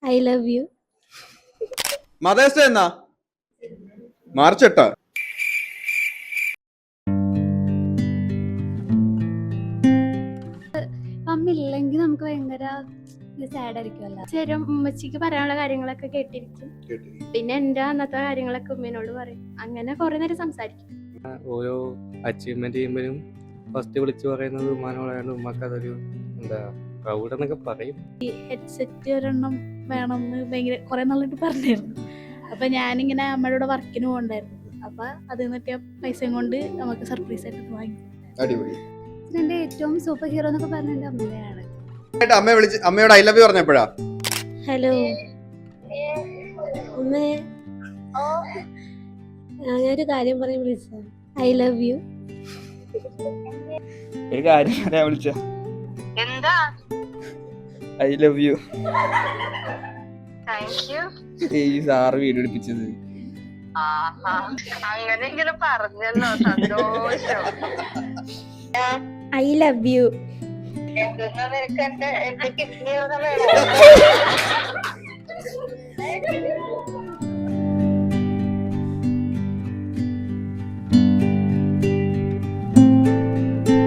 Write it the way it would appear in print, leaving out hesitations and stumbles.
I love you. Mother's day എന്നാ? March 8. അമ്മില്ലെങ്കിൽ നമുക്ക് ഭയങ്കര സാഡ് ആയിരിക്കുമല്ലോ. ശരി, ഉമ്മച്ചിക്ക് പറയാനുള്ള കാര്യങ്ങളൊക്കെ കേട്ടിരിക്കും. പിന്നെ എന്റെ അന്നത്തെ കാര്യങ്ങളൊക്കെ ഉമ്മേനോട് പറയും. അങ്ങനെ കുറെ നേരം സംസാരിക്കും. ഓരോ അച്ചീവ്മെന്റ് ചെയ്യുമ്പോഴും ഫസ്റ്റ് വിളിച്ചു പറയുന്നത് ഉമ്മാനോടാണ്. ഉമ്മക്ക് അതൊരു എന്താ പ്രൗഡ് എന്നൊക്കെ പറയും. ഹെഡ്സെറ്റ് ഒരെണ്ണം വേണമെന്ന് ഭയങ്കര കുറെ നാളായിട്ട് പറഞ്ഞിരുന്നു. അപ്പൊ ഞാനിങ്ങനെ അമ്മയുടെ വർക്കിന് പോകണ്ടായിരുന്നു. അപ്പൊ അതിൽ നിന്നൊക്കെ പൈസയും കൊണ്ട് നമുക്ക് സർപ്രൈസ് ആയിട്ട് വാങ്ങി. എന്റെ ഏറ്റവും സൂപ്പർ ഹീറോ എന്നൊക്കെ പറഞ്ഞ എന്റെ അമ്മയാണ്. അമ്മയോട് ഐ ലവ് യു പറഞ്ഞപ്പോഴാ? ഹലോ അമ്മേ, ഞാനൊരു കാര്യം പറയാൻ വിളിച്ച. I love U. ഒരു കാര്യം പറയാൻ വിളിച്ച. എന്താ? I love U. Thank you. ഈ സാറ് വീഡിയോ എടുപ്പിച്ചത്. അങ്ങനെങ്കിലും പറഞ്ഞല്ലോ, സന്തോഷം. I love U. എന്തെന്നാ നിനക്ക് എന്റെ കിഡ്നി വേണം?